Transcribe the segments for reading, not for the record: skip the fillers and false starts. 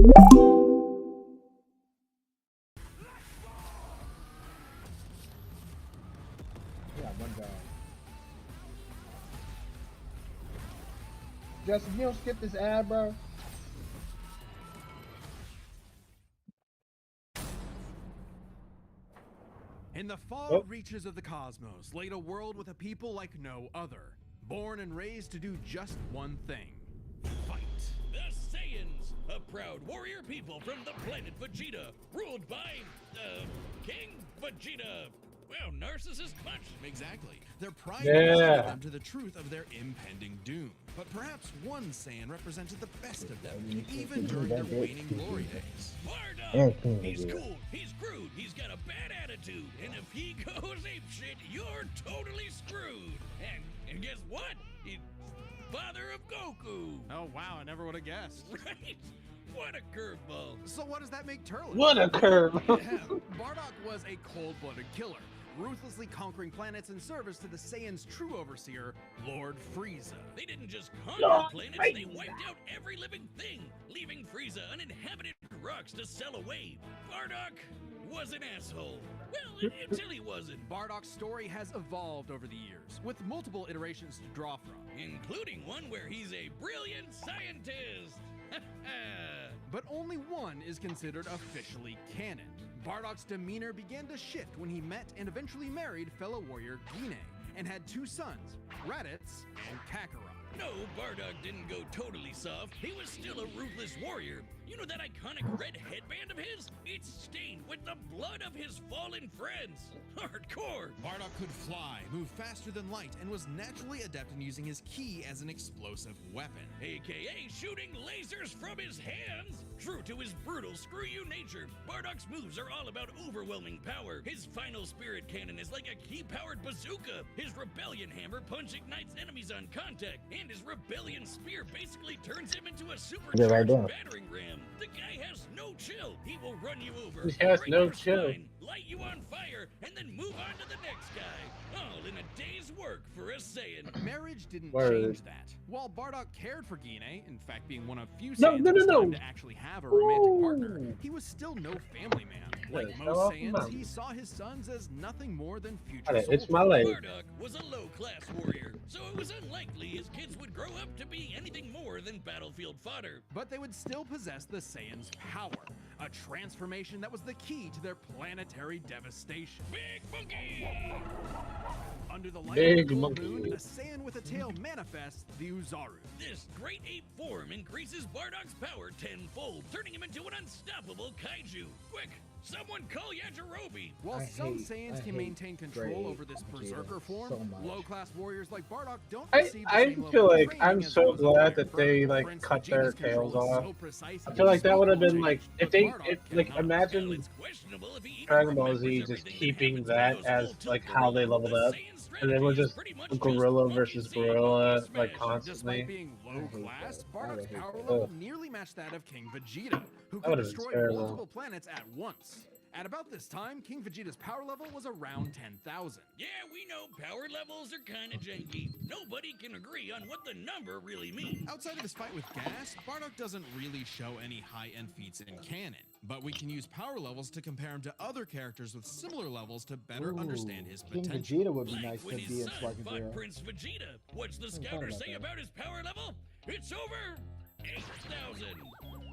Yeah, one guy. Justin, you don't skip this ad, bro. In the far reaches of the cosmos laid a world with a people like no other, born and raised to do just one thing: fight. The Saiyans, a proud warrior people from the planet Vegeta, ruled by, King Vegeta. Well, narcissist much. Exactly. Their pride guided them to the truth of their impending doom. But perhaps one Saiyan represented the best of them, even during their waning glory days. Bardock! He's cool, he's crude, he's got a bad attitude, and if he goes apeshit, you're totally screwed. And guess what? He's father of Goku. Oh wow, I never would have guessed. Right? What a curveball. So what does that make Turles? What a curve. Bardock was a cold-blooded killer, ruthlessly conquering planets in service to the Saiyans' true overseer, Lord Frieza. They didn't just conquer planets, they wiped out every living thing, leaving Frieza uninhabited rocks to sell away. Bardock was an asshole. Well, until he wasn't. Bardock's story has evolved over the years, with multiple iterations to draw from. Including one where he's a brilliant scientist. But only one is considered officially canon. Bardock's demeanor began to shift when he met and eventually married fellow warrior Guinea, and had two sons, Raditz and Kakarot. No, Bardock didn't go totally soft. He was still a ruthless warrior. You know that iconic red headband of his? It's stained with the blood of his fallen friends. Hardcore. Bardock could fly, move faster than light, and was naturally adept in using his ki as an explosive weapon. AKA shooting lasers from his hands. True to his brutal screw-you nature, Bardock's moves are all about overwhelming power. His final spirit cannon is like a ki-powered bazooka. His rebellion hammer punch ignites enemies on contact, and his rebellion spear basically turns him into a supercharged battering ram. The guy has no chill. He will run you over. He has no chill. Light you on fire, and then move on to the next guy. All in a day's work for a Saiyan. Marriage didn't change that. While Bardock cared for Guinea, in fact being one of few Saiyans to actually have a romantic partner, he was still no family man. Like most Saiyans, he saw his sons as nothing more than future soldiers. It's my leg. Bardock was a low-class warrior, so it was unlikely his kids would grow up to be anything more than battlefield fodder. But they would still possess the Saiyans' power, a transformation that was the key to their planetary devastation. Big Monkey! Under the light of the full moon, a Saiyan with a tail manifests the Uzaru. This great ape form increases Bardock's power tenfold, turning him into an unstoppable kaiju. Quick, someone call Yajirobe! While some Saiyans can maintain control over this berserker form, low-class warriors like Bardock don't receive the same feel level of like I'm training so as those glad with that they Prince like cut their Vegeta's tails control is off. so precise I and feel like that would have been smooth, like if but they Bardock like cannot. imagine It's questionable if he even Dragon Ball remembers Z just everything keeping happens that in those as full like two how they gorilla. leveled up, The Saiyan and then we're strategy just is pretty much gorilla just versus monkey see, gorilla monkey like smash. constantly. Despite being low-class, Bardock's hate power that. level nearly matched that of King Vegeta, who That could would've been destroy terrible. multiple planets at once. At about this time, King Vegeta's power level was around 10,000. Yeah, we know power levels are kinda janky. Nobody can agree on what the number really means. Outside of his fight with Gas, Bardock doesn't really show any high-end feats in canon, but we can use power levels to compare him to other characters with similar levels to better understand his King potential. Vegeta would be Like nice to when be his in son Sparking fought Zero. Prince Vegeta. What's the thought scouter about say that. about his power level? It's over 8,000.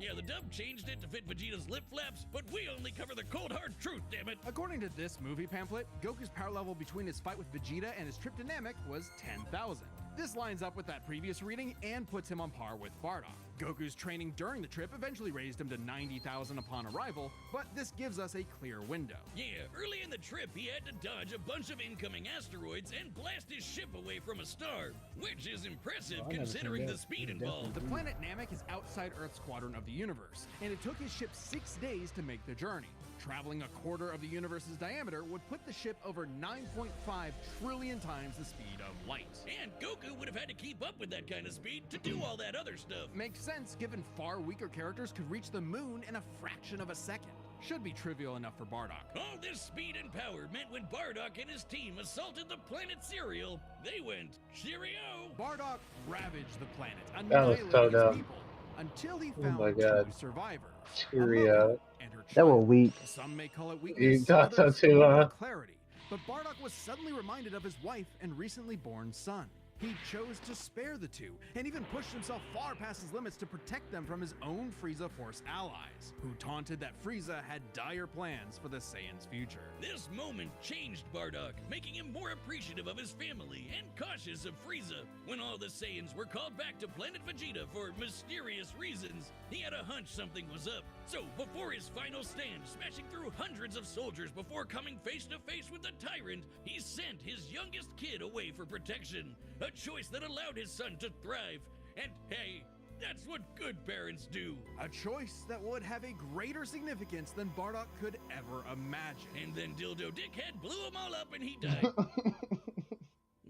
Yeah, the dub changed it to fit Vegeta's lip flaps, but we only cover the cold hard truth, damn it. According to this movie pamphlet, Goku's power level between his fight with Vegeta and his trip to Namek was 10,000. This lines up with that previous reading and puts him on par with Bardock. Goku's training during the trip eventually raised him to 90,000 upon arrival, but this gives us a clear window. Yeah, early in the trip, he had to dodge a bunch of incoming asteroids and blast his ship away from a star, which is impressive Oh, I never seen considering that. the speed Yeah, involved. The planet Namek is outside Earth's quadrant of the universe, and it took his ship 6 days to make the journey. Traveling a quarter of the universe's diameter would put the ship over 9.5 trillion times the speed of light. And Goku would have had to keep up with that kind of speed to do all that other stuff. Makes sense given far weaker characters could reach the moon in a fraction of a second. Should be trivial enough for Bardock. All this speed and power meant when Bardock and his team assaulted the planet Cereal, they went cheerio. Bardock ravaged the planet, That was annihilating so his dumb. people. until he Oh found my two God. survivors. a Cheerio. mother and her That was child. weak. Some may call it You weakness, thought so others too, more huh? clarity. But Bardock was suddenly reminded of his wife and recently born son. He chose to spare the two, and even pushed himself far past his limits to protect them from his own Frieza Force allies, who taunted that Frieza had dire plans for the Saiyans' future. This moment changed Bardock, making him more appreciative of his family and cautious of Frieza. When all the Saiyans were called back to Planet Vegeta for mysterious reasons, he had a hunch something was up. So, before his final stand, smashing through hundreds of soldiers before coming face to face with the tyrant, he sent his youngest kid away for protection. A choice that allowed his son to thrive. And hey, that's what good parents do. A choice that would have a greater significance than Bardock could ever imagine. And then Dildo Dickhead blew them all up and he died.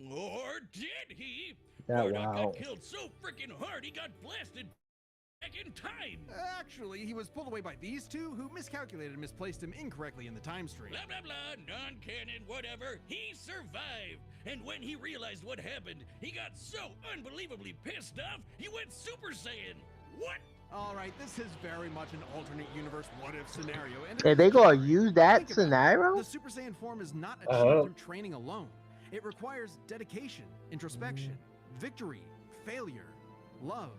Or did he? That Bardock wow. got killed so freaking hard he got blasted back in time. Actually, he was pulled away by these two, who miscalculated and misplaced him incorrectly in the time stream. Blah, blah, blah, non-canon, whatever. He survived. And when he realized what happened, he got so unbelievably pissed off, he went Super Saiyan. What? Alright, this is very much an alternate universe what-if scenario. And If they gonna Think use about that it. scenario? The Super Saiyan form is not achieved Oh. through training alone. It requires dedication, introspection, victory, failure, love,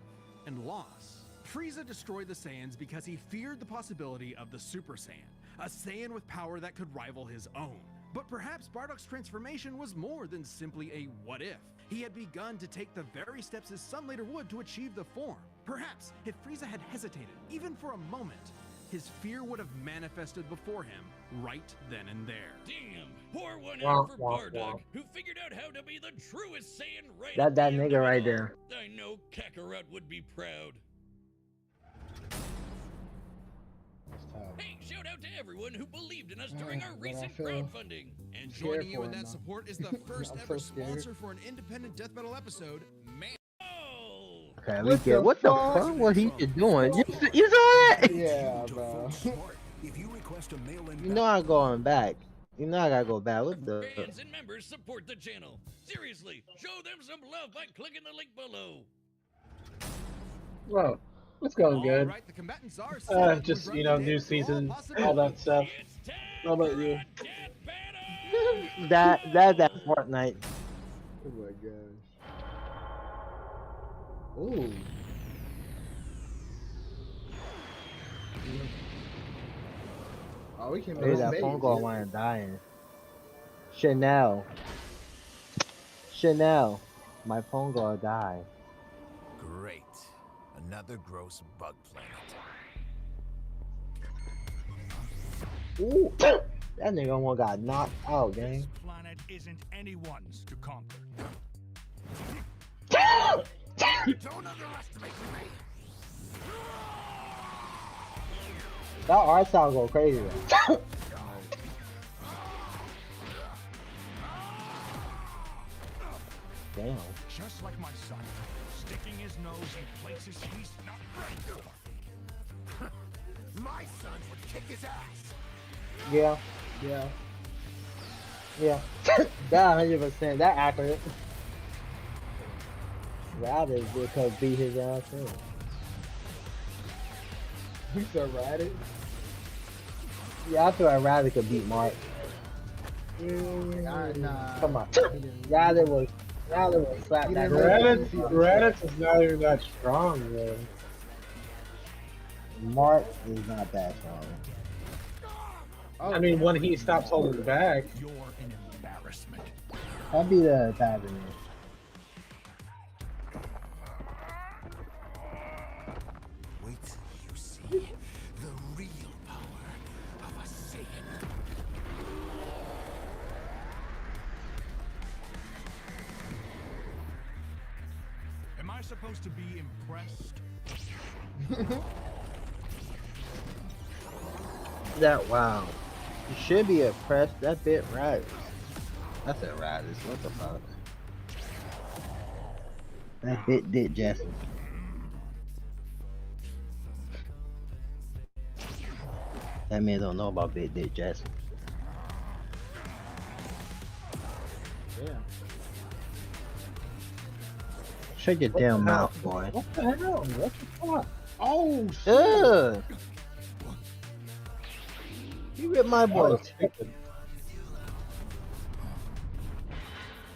and loss. Frieza destroyed the Saiyans because he feared the possibility of the Super Saiyan, a Saiyan with power that could rival his own. But perhaps Bardock's transformation was more than simply a what-if. He had begun to take the very steps his son later would to achieve the form. Perhaps if Frieza had hesitated, even for a moment, his fear would have manifested before him right then and there. Damn, pour one Wah, out for wah, Bardock, wah. who figured out how to be the truest Saiyan right That at the end nigga of it right all. there. I know Kakarot would be proud. That's tough. Hey, shout out to everyone who believed in us Ah, during our but I recent feel crowdfunding. And scared joining you for in him that now. support is the first I'm ever so scared. sponsor for an independent death metal episode, Man. Oh! Okay, we What get the what the fuck? fuck? What he just doing? You saw that? Yeah, bro. If you request a mail-in You know I'm going back. You know I gotta go back. What the? Fans and members support the channel. Seriously, show them some love by clicking the link below. Well, it's going good. Alright, the combatants are set. Just, We've you run know, the new damage through all season, possibilities. all that stuff. It's time How about for you? a death battle! That Fortnite. Oh my gosh. Ooh. Oh, we can Maybe make that phone call while I'm dying. Chanel. My phone call died. Great. Another gross bug planet. Ooh, that nigga almost got knocked out, gang. This planet isn't anyone's to conquer. Don't underestimate me. That art sound go crazy. Though. Damn. Just like my son, sticking his nose in places he's not ready for. My son would kick his ass. Yeah. That 100%. That accurate. Rather because beat his ass in. You so ratted. Yeah, I feel like Rather could beat Mark. Nah. Come on. Rather was slapped that. Raditz is not even that strong, though. Mark is not that strong. I mean, when he stops holding back. You're an embarrassment. I'll be the pattern. Wait till you see the real power of a Saiyan. Am I supposed to be impressed? That wow. You should be impressed. That bit right. That's a Raditz. What the fuck? That bit did Jesse. That man don't know about Bit Dick Jesse. Yeah. Shut your damn mouth, boy. What the hell? What the fuck? Oh shit! Ugh. You ripped my boy.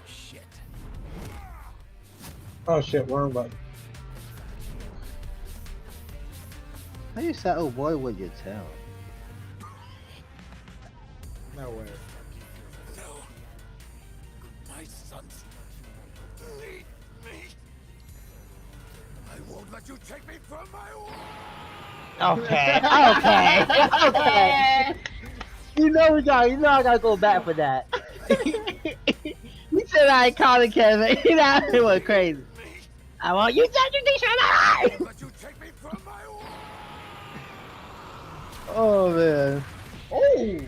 Shit. Oh shit! Wrong button. How you saddle boy with your tail? No way. No. My sons need me. I won't let you take me from my world. Okay, okay, okay. You know I gotta go back for that. You said I ain't calling Kevin. You know it was crazy. I want you to do this right. Let you take me from my world. Oh man. Oh.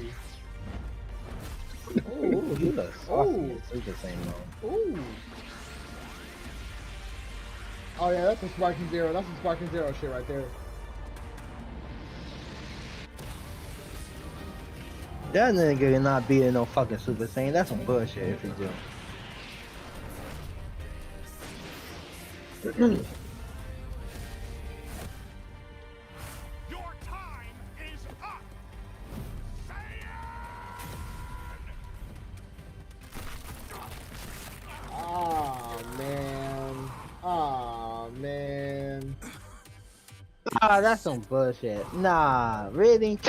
Ooh, he looks Ooh. Super Saiyan though. Ooh. Oh yeah, that's a Sparking Zero. That's a Sparking Zero shit right there. That nigga not beating no fucking Super Saiyan. That's some bullshit if he do. Your time is up. Oh man. Oh man. Ah, that's some bullshit. Nah, really?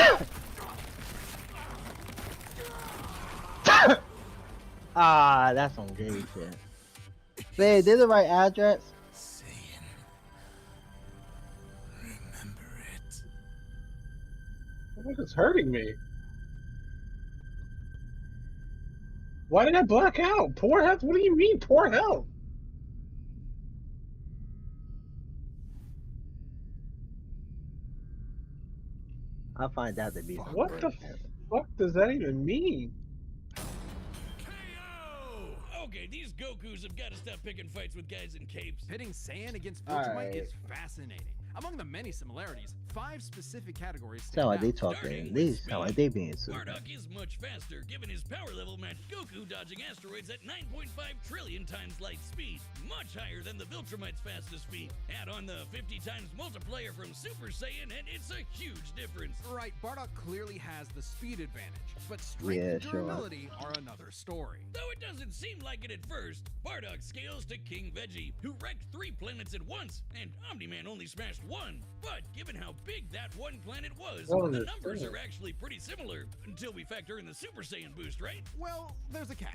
Ah, that's some gay shit. Babe, did the right address? Saiyan. Remember it. What is hurting me? Why did I black out? Poor health? What do you mean, poor health? I'll find out to be some What the bullshit. fuck does that even mean? KO! Okay, these Gokus have got to stop picking fights with guys in capes. Pitting Saiyan against Viltrimite Alright. is fascinating. Among the many similarities, 5 specific categories stand Sound like out. they talking. Starting They with sound like speed. they being super. Bardock is much faster, given his power level matched Goku dodging asteroids at 9.5 trillion times light speed, much higher than the Viltrimite's fastest speed. Add on the 50 times multiplier from Super Saiyan, and it's a huge difference. Right, Bardock clearly has the speed advantage, but strength Yeah, and sure. durability are another story. Though it doesn't seem like it at first, Bardock scales to King Veggie, who wrecked 3 planets at once, and Omni-Man only smashed 1. But given how big that one planet was, Oh, the that's numbers true. are actually pretty similar, until we factor in the Super Saiyan boost, right? Well, there's a catch.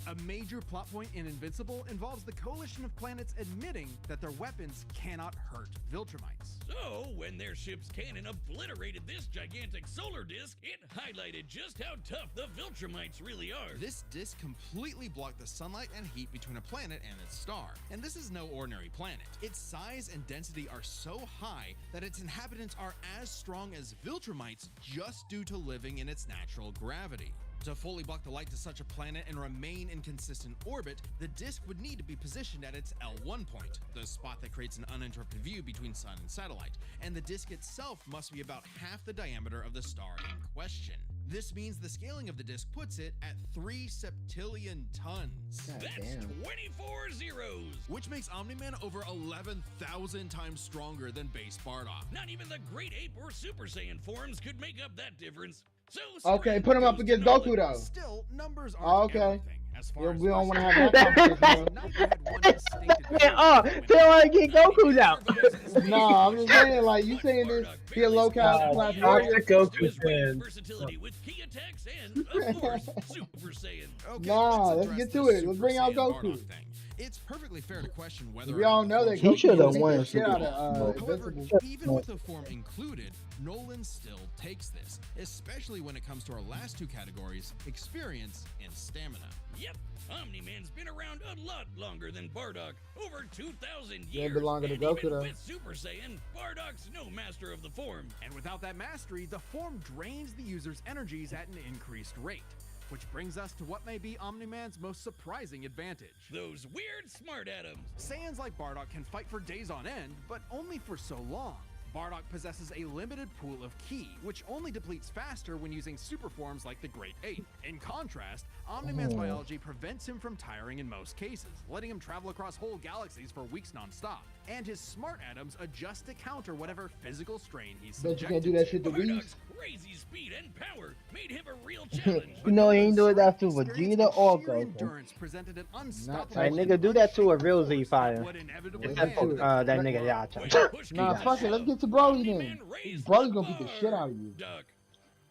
A major plot point in Invincible involves the coalition of planets admitting that their weapons cannot hurt Viltrimites. So, when their ship's cannon obliterated this gigantic solar disk, it highlighted just how tough the Viltrumites really are. This disk completely blocked the sunlight and heat between a planet and its star. And this is no ordinary planet. Its size and density are so high that its inhabitants are as strong as Viltrumites just due to living in its natural gravity. To fully block the light to such a planet and remain in consistent orbit, the disk would need to be positioned at its L1 point, the spot that creates an uninterrupted view between sun and satellite, and the disk itself must be about half the diameter of the star in question. This means the scaling of the disk puts it at 3 septillion tons. God That's damn. 24 zeros! Which makes Omni-Man over 11,000 times stronger than base Bardock. Not even the Great Ape or Super Saiyan forms could make up that difference. So Okay, screw put him up Ghost against and Goku though. Still, numbers Oh, aren't okay. everything. As far Yeah, as we don't want to versus- have that conversation. Neither had one distinct Yeah, oh, they want to get Goku's out. No, I'm just saying, like, you saying this, he a low-class class warrior? Toxic Goku To his range, fan. versatility with key attacks and, of course, Super Saiyan. Okay, Nah, let's address get to the it. Let's Super bring out Saiyan Goku. Bardock thing. It's perfectly fair to question whether We or all not know that He Goku should've beat won the shit out Super of Bowl. However, Invincible. even with the form included, Nolan still takes this, especially when it comes to our last 2 categories, experience and stamina. Yep, Omni-Man's been around a lot longer than Bardock, over 2,000 Yeah, years. belong to and Goku, even though. with Super Saiyan, Bardock's no master of the form. And without that mastery, the form drains the user's energies at an increased rate. Which brings us to what may be Omni-Man's most surprising advantage. Those weird smart atoms. Saiyans like Bardock can fight for days on end, but only for so long. Bardock possesses a limited pool of ki, which only depletes faster when using super forms like the Great Ape. In contrast, Omni-Man's biology prevents him from tiring in most cases, letting him travel across whole galaxies for weeks non-stop. And his smart atoms adjust to counter whatever physical strain he's Bet you subjected can't do that shit to Bardock's Reese. crazy speed and power made him a real challenge. You know he ain't doing that to Experience Vegeta and or sheer Goku. endurance presented an unstoppable Hey, nigga, do that to a real Z Fire. would inevitably Except land for, the that third nigga world. Yacha. Nah, Yeah. fuck it. Let's get to Broly then. Omni-Man raised Broly's the gonna beat the shit out of you. Duck.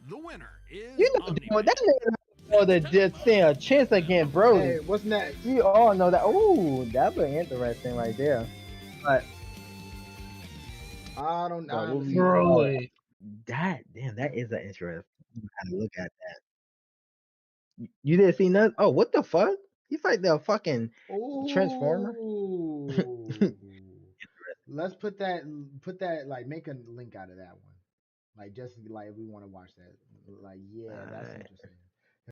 The winner is You know Omni-Man. that nigga or the just stand a chance against Brody. Hey, what's next? We all know that. Ooh, that'd be interesting right there. But I don't know. Broly. that is an interest. You gotta look at that. You didn't see nothing? Oh, what the fuck? He's like the fucking Transformer. Ooh. Let's put that like make a link out of that one. Like just like we want to watch that. Like yeah, that's Alright. interesting.